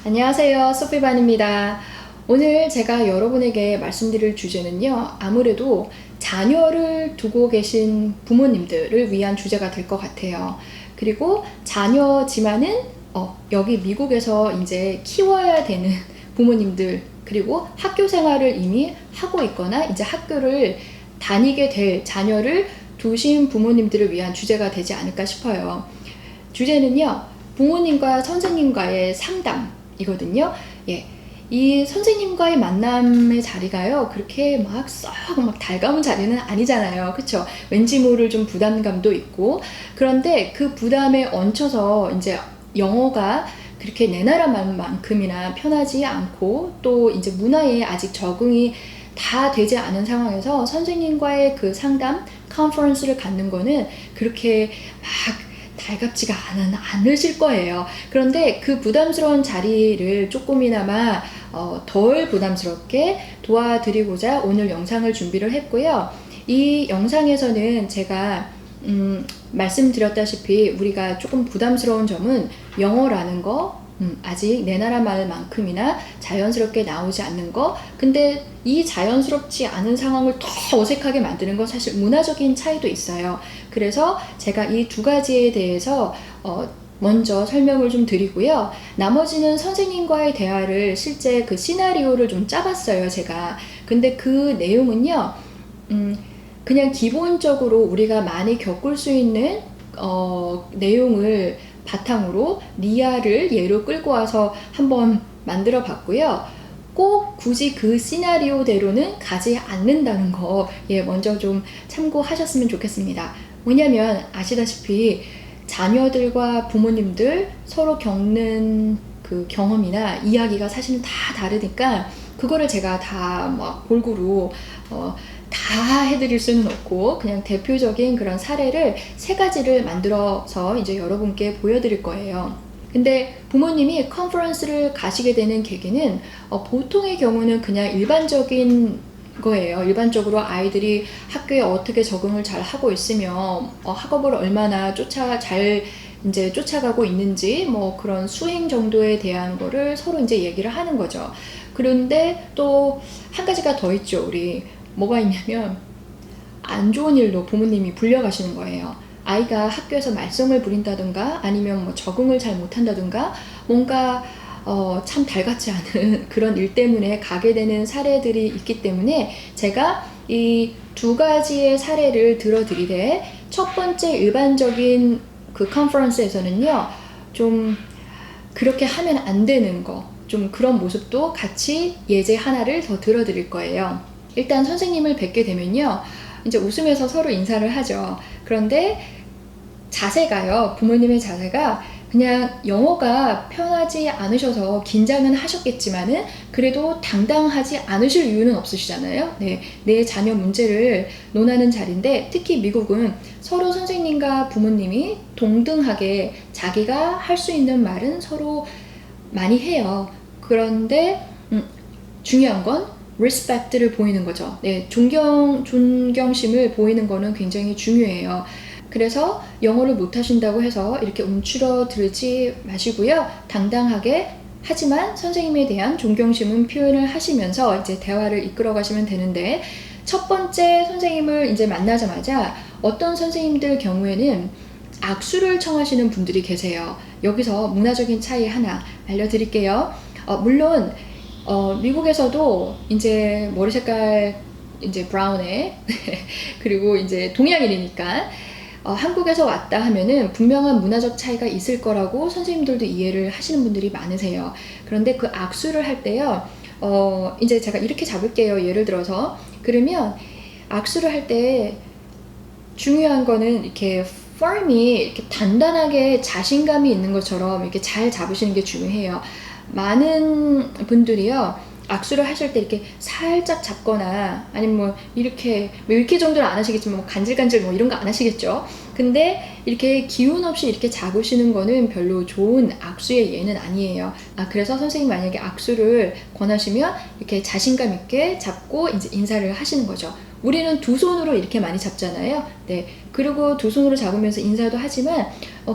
안녕하세요. 소피반입니다. 오늘 제가 여러분에게 말씀드릴 주제는요, 아무래도 자녀를 두고 계신 부모님들을 위한 주제가 될 것 같아요. 그리고 자녀지만은 여기 미국에서 이제 키워야 되는 부모님들, 그리고 학교 생활을 이미 하고 있거나 이제 학교를 다니게 될 자녀를 두신 부모님들을 위한 주제가 되지 않을까 싶어요. 주제는요, 부모님과 선생님과의 상담이거든요. 예. 이 선생님과의 만남의 자리가요, 그렇게 막 달가운 자리는 아니잖아요. 그쵸? 왠지 모를 좀 부담감도 있고. 그런데 그 부담에 얹혀서 이제 영어가 그렇게 내 나라만큼이나 편하지 않고, 또 이제 문화에 아직 적응이 다 되지 않은 상황에서 선생님과의 그 상담, 컨퍼런스를 갖는 거는 그렇게 막 달갑지가 않으실 거예요. 그런데 그 부담스러운 자리를 조금이나마 덜 부담스럽게 도와드리고자 오늘 영상을 준비를 했고요. 이 영상에서는 제가 말씀드렸다시피 우리가 조금 부담스러운 점은 영어라는 거, 아직 내 나라 말만큼이나 자연스럽게 나오지 않는 거. 근데 이 자연스럽지 않은 상황을 더 어색하게 만드는 건 사실 문화적인 차이도 있어요. 그래서 제가 이 두 가지에 대해서 먼저 설명을 좀 드리고요. 나머지는 선생님과의 대화를 실제 그 시나리오를 좀 짜봤어요, 제가. 근데 그 내용은요, 그냥 기본적으로 우리가 많이 겪을 수 있는 내용을 바탕으로 리아를 예로 끌고 와서 한번 만들어 봤고요. 꼭 굳이 그 시나리오대로는 가지 않는다는 거, 먼저 좀 참고하셨으면 좋겠습니다. 왜냐면 아시다시피 자녀들과 부모님들 서로 겪는 그 경험이나 이야기가 사실은 다 다르니까 그거를 제가 다 막 골고루 다 해드릴 수는 없고, 그냥 대표적인 그런 사례를 3가지를 만들어서 이제 여러분께 보여드릴 거예요. 근데 부모님이 컨퍼런스를 가시게 되는 계기는 보통의 경우는 그냥 일반적인 거예요. 일반적으로 아이들이 학교에 어떻게 적응을 잘 하고 있으며 학업을 얼마나 잘 이제 쫓아가고 있는지, 뭐 그런 수행 정도에 대한 거를 서로 이제 얘기를 하는 거죠. 그런데 또 한 가지가 더 있죠. 우리 뭐가 있냐면, 안 좋은 일로 부모님이 불려가시는 거예요. 아이가 학교에서 말썽을 부린다든가, 아니면 뭐 적응을 잘 못한다든가, 뭔가 참 달갑지 않은 그런 일 때문에 가게 되는 사례들이 있기 때문에 제가 이 2가지의 사례를 들어드리되, 첫 번째 일반적인 그 컨퍼런스에서는요, 좀 그렇게 하면 안 되는 거, 좀 그런 모습도 같이 예제 하나를 더 들어드릴 거예요. 일단 선생님을 뵙게 되면요, 이제 웃으면서 서로 인사를 하죠. 그런데 자세가요, 부모님의 자세가 그냥 영어가 편하지 않으셔서 긴장은 하셨겠지만은 그래도 당당하지 않으실 이유는 없으시잖아요. 네, 내 자녀 문제를 논하는 자리인데, 특히 미국은 서로 선생님과 부모님이 동등하게 자기가 할 수 있는 말은 서로 많이 해요. 그런데 중요한 건 respect를 보이는 거죠. 네, 존경심을 보이는 거는 굉장히 중요해요. 그래서 영어를 못하신다고 해서 이렇게 움츠러들지 마시고요. 당당하게, 하지만 선생님에 대한 존경심은 표현을 하시면서 이제 대화를 이끌어 가시면 되는데, 첫 번째 선생님을 이제 만나자마자 어떤 선생님들 경우에는 악수를 청하시는 분들이 계세요. 여기서 문화적인 차이 하나 알려드릴게요. 물론 미국에서도 이제 머리 색깔 이제 브라운에 그리고 이제 동양인이니까 한국에서 왔다 하면은 분명한 문화적 차이가 있을 거라고 선생님들도 이해를 하시는 분들이 많으세요. 그런데 그 악수를 할 때요, 이제 제가 이렇게 잡을게요. 예를 들어서. 그러면 악수를 할 때 중요한 거는 이렇게 펌이 이렇게 단단하게 자신감이 있는 것처럼 이렇게 잘 잡으시는 게 중요해요. 많은 분들이요, 악수를 하실 때 이렇게 살짝 잡거나, 아니면 뭐 이렇게 정도는 안 하시겠지만 뭐 간질간질 뭐 이런 거 안 하시겠죠. 근데 이렇게 기운 없이 이렇게 잡으시는 거는 별로 좋은 악수의 예는 아니에요. 그래서 선생님 만약에 악수를 권하시면 이렇게 자신감 있게 잡고 이제 인사를 하시는 거죠. 우리는 두 손으로 이렇게 많이 잡잖아요. 네. 그리고 두 손으로 잡으면서 인사도 하지만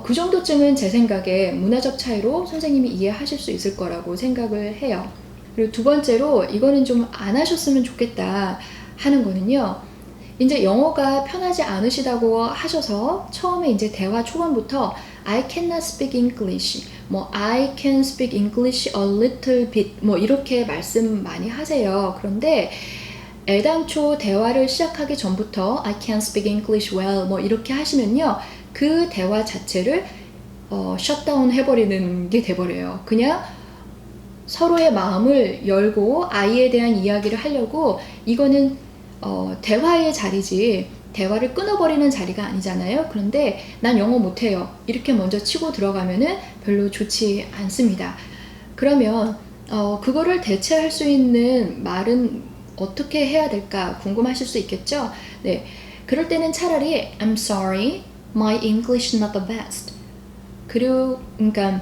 그 정도쯤은 제 생각에 문화적 차이로 선생님이 이해하실 수 있을 거라고 생각을 해요. 그리고 두 번째로 이거는 좀 안 하셨으면 좋겠다 하는 거는요. 이제 영어가 편하지 않으시다고 하셔서 처음에 이제 대화 초반부터 I cannot speak English, 뭐 I can speak English a little bit, 뭐 이렇게 말씀 많이 하세요. 그런데 애당초 대화를 시작하기 전부터 I can speak English well, 뭐 이렇게 하시면요, 그 대화 자체를 셧다운 해버리는 게 돼버려요. 그냥 서로의 마음을 열고 아이에 대한 이야기를 하려고, 이거는 대화의 자리지 대화를 끊어버리는 자리가 아니잖아요. 그런데 난 영어 못해요, 이렇게 먼저 치고 들어가면은 별로 좋지 않습니다. 그러면 그거를 대체할 수 있는 말은 어떻게 해야 될까 궁금하실 수 있겠죠? 네, 그럴 때는 차라리 I'm sorry, my English is not the best. 그리고 그러니까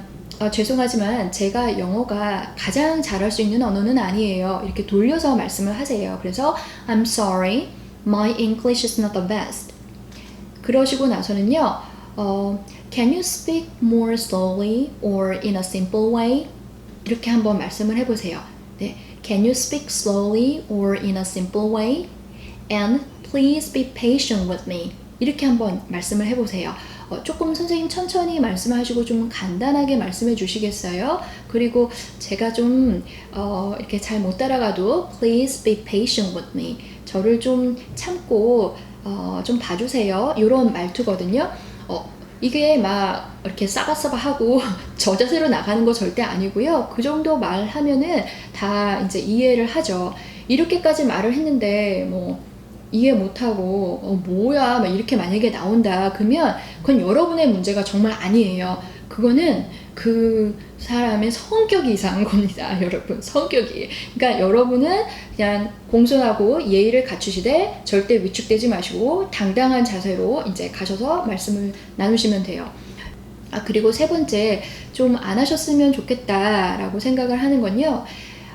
죄송하지만 제가 영어가 가장 잘할 수 있는 언어는 아니에요, 이렇게 돌려서 말씀을 하세요. 그래서 I'm sorry, my English is not the best. 그러시고 나서는요, Can you speak more slowly or in a simple way? 이렇게 한번 말씀을 해보세요. 네, Can you speak slowly or in a simple way? And please be patient with me. 이렇게 한번 말씀을 해보세요. 조금 선생님 천천히 말씀하시고 좀 간단하게 말씀해 주시겠어요? 그리고 제가 좀 이렇게 잘 못 따라가도 Please be patient with me. 저를 좀 참고 좀 봐주세요. 이런 말투거든요. 이게 막 이렇게 싸바싸바하고 저 자세로 나가는 거 절대 아니고요. 그 정도 말하면은 다 이제 이해를 하죠. 이렇게까지 말을 했는데 뭐 이해 못하고 뭐야 막 이렇게 만약에 나온다 그러면 그건 여러분의 문제가 정말 아니에요. 그거는 그 사람의 성격이 이상한 겁니다. 여러분, 성격이. 그러니까 여러분은 그냥 공손하고 예의를 갖추시되 절대 위축되지 마시고 당당한 자세로 이제 가셔서 말씀을 나누시면 돼요. 그리고 세 번째, 좀 안 하셨으면 좋겠다라고 생각을 하는 건요,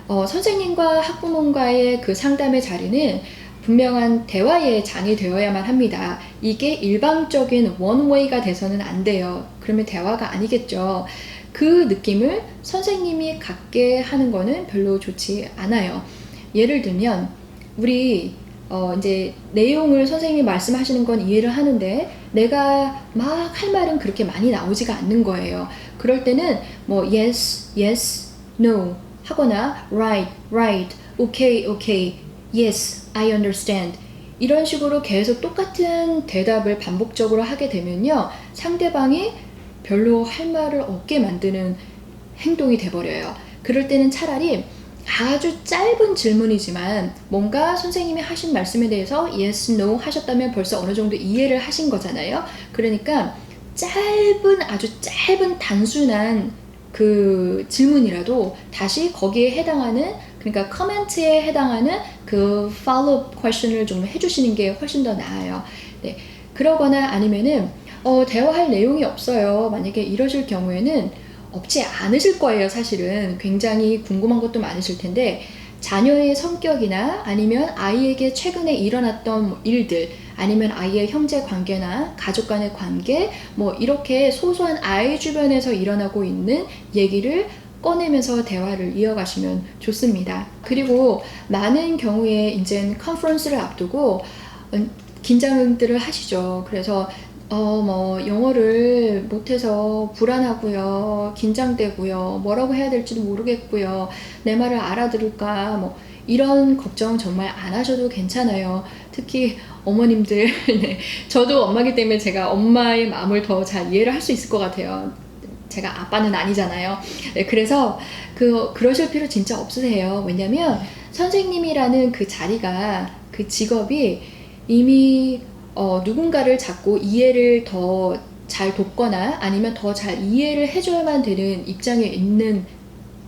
선생님과 학부모과의 그 상담의 자리는 분명한 대화의 장이 되어야만 합니다. 이게 일방적인 원웨이가 돼서는 안 돼요. 그러면 대화가 아니겠죠. 그 느낌을 선생님이 갖게 하는 거는 별로 좋지 않아요. 예를 들면 우리 이제 내용을 선생님이 말씀하시는 건 이해를 하는데 내가 막 할 말은 그렇게 많이 나오지가 않는 거예요. 그럴 때는 뭐 yes, yes, no 하거나 right, right, okay, okay, yes, I understand 이런 식으로 계속 똑같은 대답을 반복적으로 하게 되면요, 상대방이 별로 할 말을 없게 만드는 행동이 돼버려요. 그럴 때는 차라리 아주 짧은 질문이지만 뭔가 선생님이 하신 말씀에 대해서 yes, no 하셨다면 벌써 어느 정도 이해를 하신 거잖아요. 그러니까 아주 짧은 단순한 그 질문이라도 다시 거기에 해당하는, 그러니까 커멘트에 해당하는 그 follow-up question을 좀 해주시는 게 훨씬 더 나아요. 네. 그러거나 아니면은 대화할 내용이 없어요. 만약에 이러실 경우에는 없지 않으실 거예요. 사실은 굉장히 궁금한 것도 많으실 텐데 자녀의 성격이나 아니면 아이에게 최근에 일어났던 일들, 아니면 아이의 형제 관계나 가족 간의 관계, 뭐 이렇게 소소한 아이 주변에서 일어나고 있는 얘기를 꺼내면서 대화를 이어가시면 좋습니다. 그리고 많은 경우에 이제 컨퍼런스를 앞두고 긴장들을 하시죠. 그래서 뭐 영어를 못해서 불안하고요, 긴장되고요, 뭐라고 해야 될지도 모르겠고요, 내 말을 알아들을까, 뭐 이런 걱정 정말 안 하셔도 괜찮아요. 특히 어머님들 네. 저도 엄마기 때문에 제가 엄마의 마음을 더 잘 이해를 할 수 있을 것 같아요. 제가 아빠는 아니잖아요. 네, 그래서 그러실 필요 진짜 없으세요. 왜냐면 선생님이라는 그 자리가, 그 직업이 이미 누군가를 자꾸 이해를 더 잘 돕거나 아니면 더 잘 이해를 해줘야만 되는 입장에 있는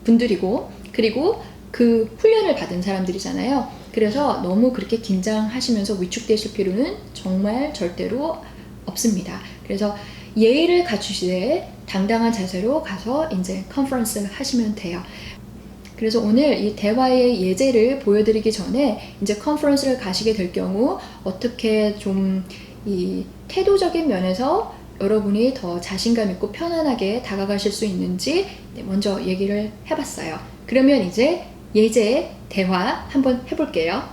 분들이고, 그리고 그 훈련을 받은 사람들이잖아요. 그래서 너무 그렇게 긴장하시면서 위축되실 필요는 정말 절대로 없습니다. 그래서 예의를 갖추시되 당당한 자세로 가서 이제 컨퍼런스 하시면 돼요. 그래서 오늘 이 대화의 예제를 보여드리기 전에 이제 컨퍼런스를 가시게 될 경우 어떻게 좀 이 태도적인 면에서 여러분이 더 자신감 있고 편안하게 다가가실 수 있는지 먼저 얘기를 해봤어요. 그러면 이제 예제 대화 한번 해볼게요.